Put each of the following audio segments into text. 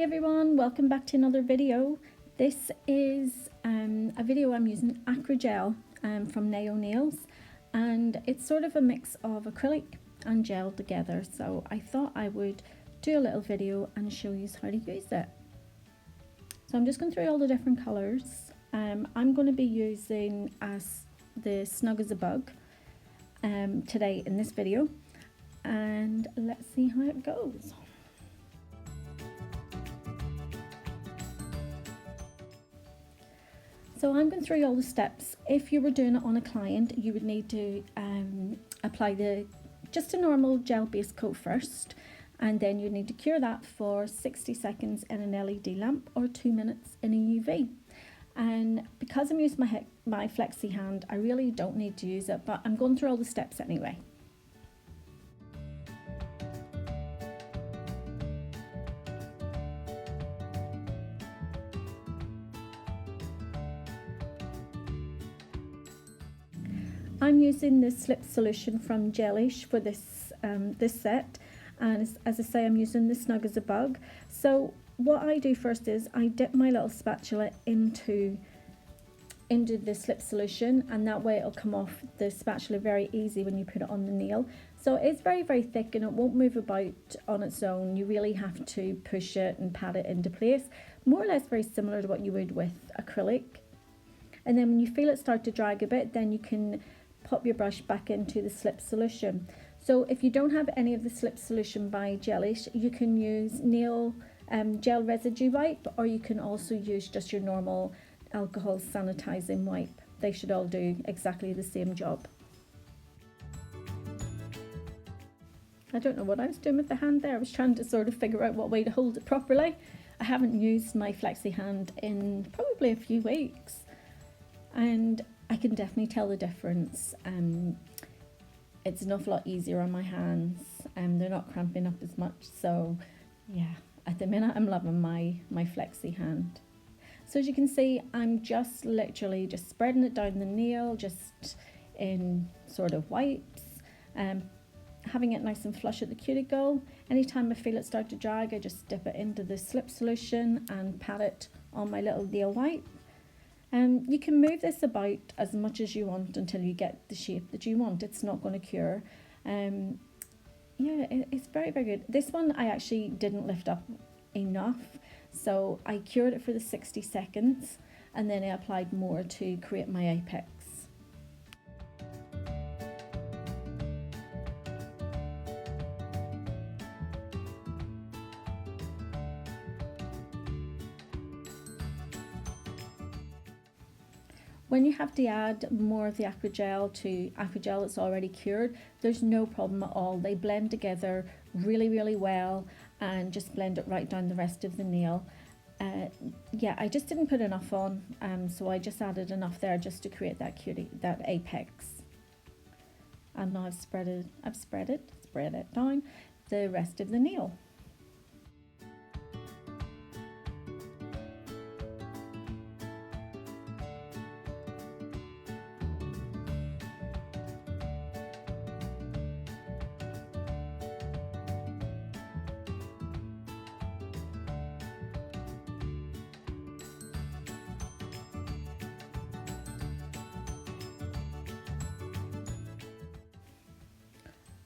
everyone, welcome back to another video. This is a video I'm using Acrygel from Naio Nails, and it's sort of a mix of acrylic and gel together, so I thought I would do a little video and show you how to use it. So I'm just going through all the different colours. I'm going to be using the Snug as a Bug today in this video, and let's see how it goes. So I'm going through all the steps. If you were doing it on a client, you would need to apply just a normal gel base coat first, and then you need to cure that for 60 seconds in an LED lamp or 2 minutes in a UV. And because I'm using my Flexihand, I really don't need to use it, but I'm going through all the steps anyway. I'm using the slip solution from Gelish for this set, and as I say, I'm using the Snug as a Bug. So what I do first is I dip my little spatula into the slip solution, and that way it'll come off the spatula very easy when you put it on the nail. So it's very, very thick and it won't move about on its own. You really have to push it and pat it into place, more or less very similar to what you would with acrylic. And then when you feel it start to drag a bit, then you can pop your brush back into the slip solution. So if you don't have any of the slip solution by Gelish, you can use nail gel residue wipe, or you can also use just your normal alcohol sanitizing wipe. They should all do exactly the same job. I don't know what I was doing with the hand there. I was trying to sort of figure out what way to hold it properly. I haven't used my Flexihand in probably a few weeks, and I can definitely tell the difference. It's an awful lot easier on my hands, and they're not cramping up as much. So yeah, at the minute I'm loving my Flexihand. So as you can see, I'm just literally just spreading it down the nail, just in sort of wipes, having it nice and flush at the cuticle. Anytime I feel it start to drag, I just dip it into the slip solution and pat it on my little nail wipe. You can move this about as much as you want until you get the shape that you want. It's not going to cure. Yeah, it's very, very good. This one I actually didn't lift up enough, so I cured it for the 60 seconds and then I applied more to create my apex. When you have to add more of the Acrygel to Acrygel that's already cured, there's no problem at all. They blend together really, really well and just blend it right down the rest of the nail. Yeah, I just didn't put enough on, so I just added enough there just to create that that apex. And now I've spread it down the rest of the nail.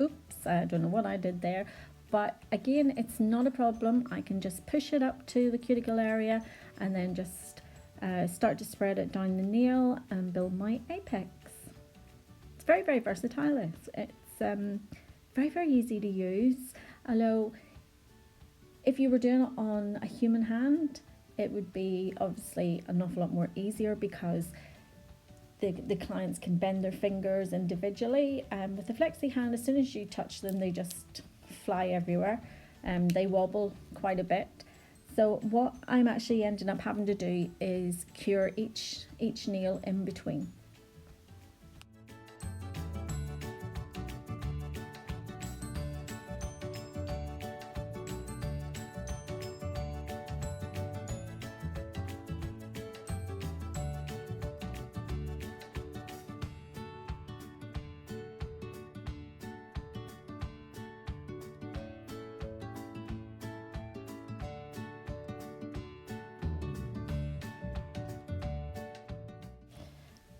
Oops, I don't know what I did there, but again, it's not a problem. I can just push it up to the cuticle area and then just start to spread it down the nail and build my apex. It's very, very versatile. It's very, very easy to use. Although if you were doing it on a human hand, it would be obviously an awful lot more easier because the clients can bend their fingers individually. With the Flexihand, as soon as you touch them, they just fly everywhere. They wobble quite a bit. So what I'm actually ending up having to do is cure each nail in between.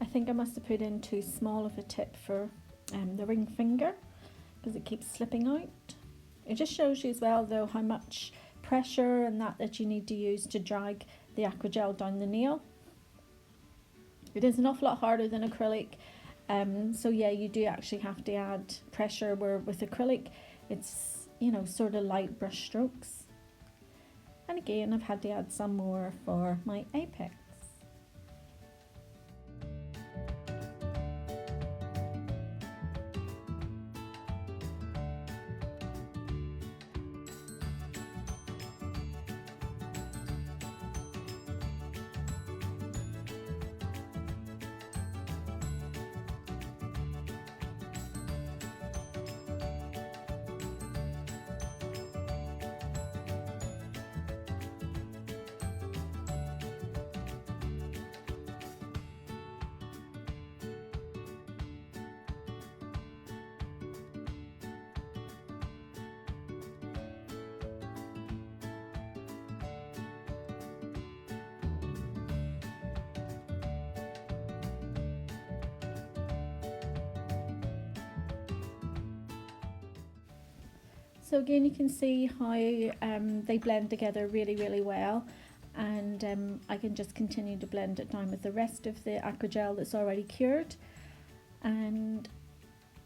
I think I must have put in too small of a tip for the ring finger because it keeps slipping out. It just shows you as well though how much pressure and that you need to use to drag the Acrygel down the nail. It is an awful lot harder than acrylic, so yeah, you do actually have to add pressure, where with acrylic it's, you know, sort of light brush strokes. And again, I've had to add some more for my apex. So again, you can see how they blend together really well, and I can just continue to blend it down with the rest of the Acrygel that's already cured. And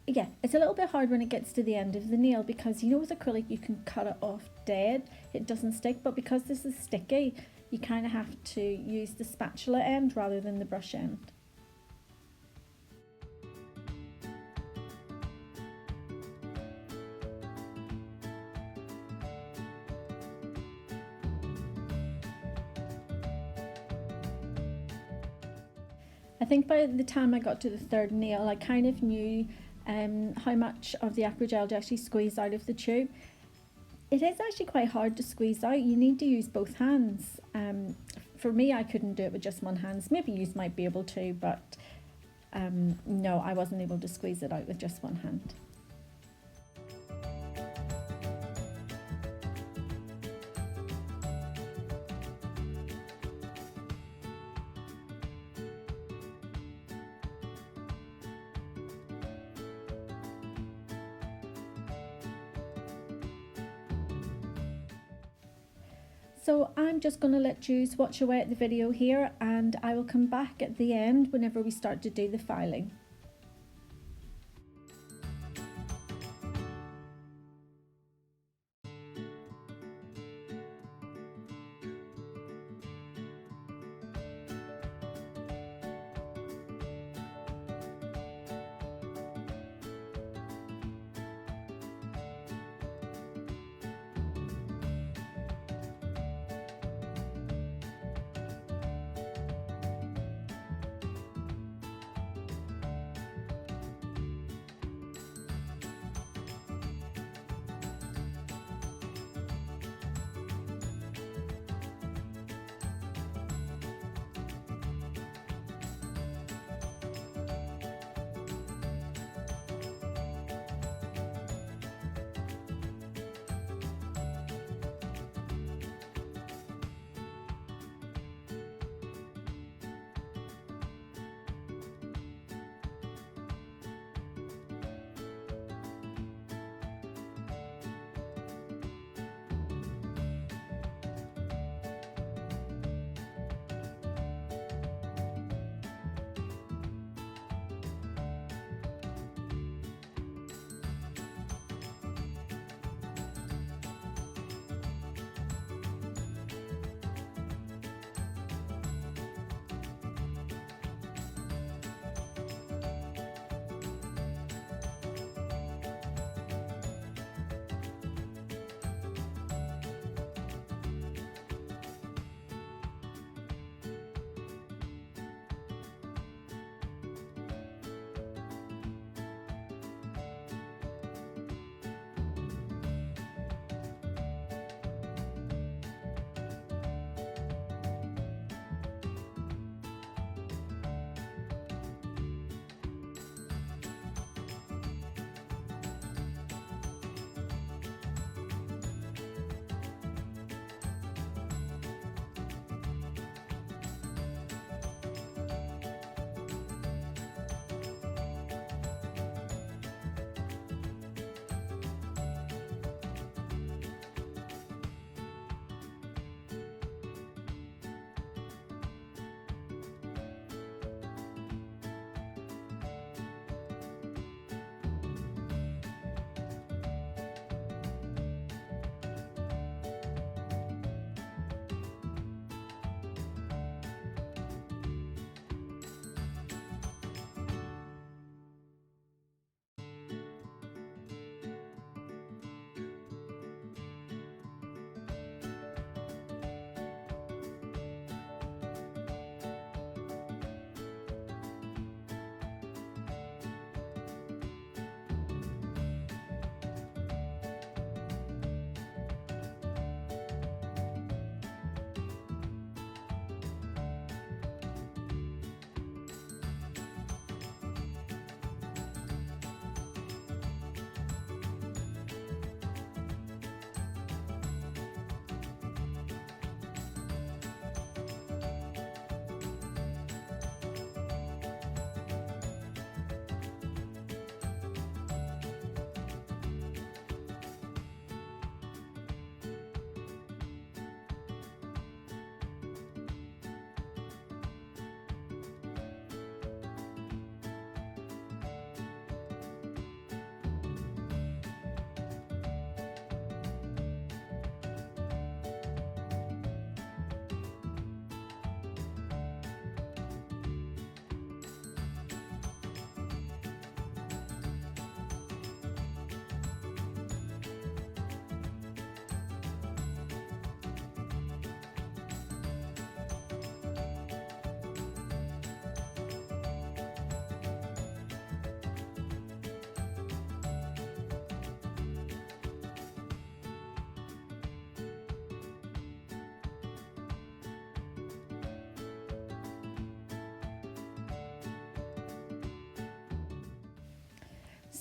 yeah, it's a little bit hard when it gets to the end of the nail, because you know with acrylic you can cut it off dead, it doesn't stick, but because this is sticky you kind of have to use the spatula end rather than the brush end. I think by the time I got to the third nail, I kind of knew how much of the Acrygel to actually squeeze out of the tube. It is actually quite hard to squeeze out. You need to use both hands. For me, I couldn't do it with just one hand. Maybe you might be able to, but no, I wasn't able to squeeze it out with just one hand. So I'm just going to let you watch away at the video here, and I will come back at the end whenever we start to do the filing.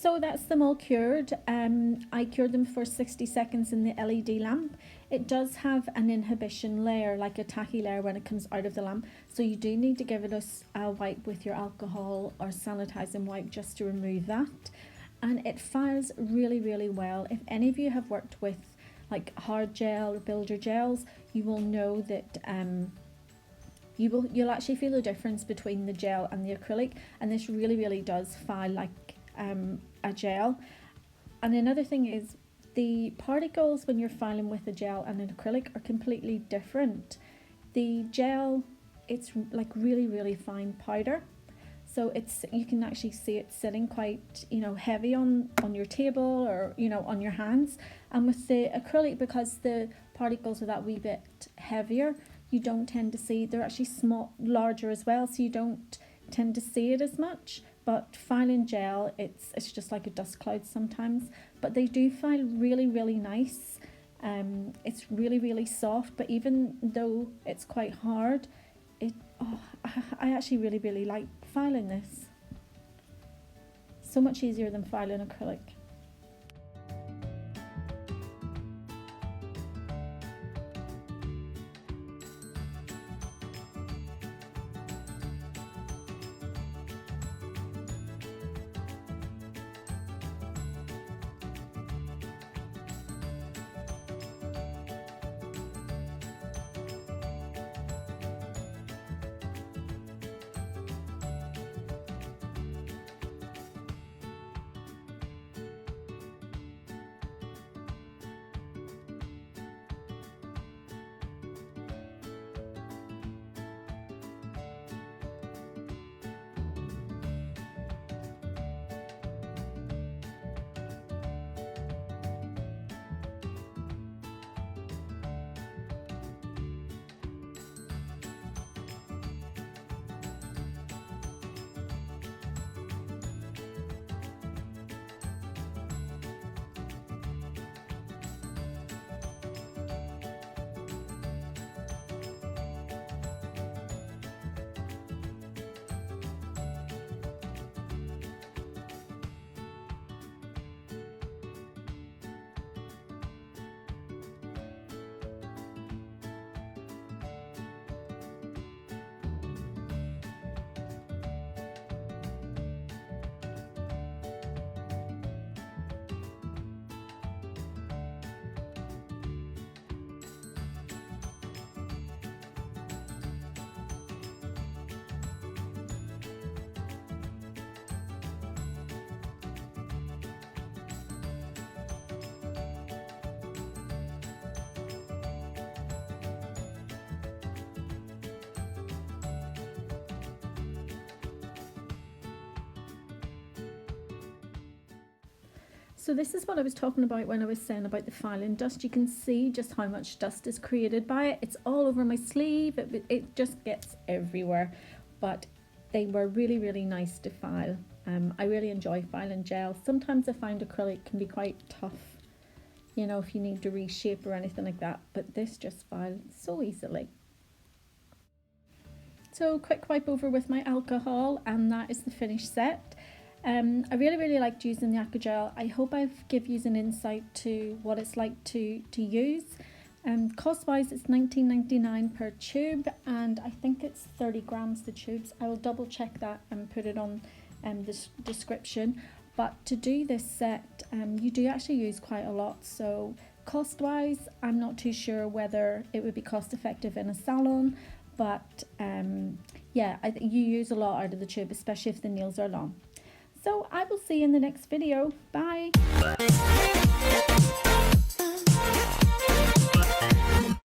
So that's them all cured. I cured them for 60 seconds in the LED lamp. It does have an inhibition layer, like a tacky layer when it comes out of the lamp. So you do need to give it a wipe with your alcohol or sanitizing wipe just to remove that. And it files really, really well. If any of you have worked with like hard gel or builder gels, you will know that you'll actually feel the difference between the gel and the acrylic. And this really, really does file like a gel. And another thing is the particles when you're filing with a gel and an acrylic are completely different. The gel, it's like really, really fine powder, so you can actually see it sitting quite, you know, heavy on your table or, you know, on your hands. And with the acrylic, because the particles are that wee bit heavier, you don't tend to see, they're actually larger as well, so you don't tend to see it as much. But filing gel, it's just like a dust cloud sometimes. But they do file really, really nice. It's really, really soft. But even though it's quite hard, I actually really, really like filing this. So much easier than filing acrylic. So this is what I was talking about when I was saying about the filing dust. You can see just how much dust is created by it. It's all over my sleeve. It just gets everywhere. But they were really, really nice to file. I really enjoy filing gel. Sometimes I find acrylic can be quite tough, you know, if you need to reshape or anything like that. But this just files so easily. So quick wipe over with my alcohol, and that is the finished set. I really, really liked using the Acrygel. I hope I've given you an insight to what it's like to use. Cost wise, it's $19.99 per tube, and I think it's 30 grams the tubes. I will double check that and put it on this description. But to do this set, you do actually use quite a lot. So cost wise, I'm not too sure whether it would be cost effective in a salon, but yeah, you use a lot out of the tube, especially if the nails are long. So I will see you in the next video. Bye.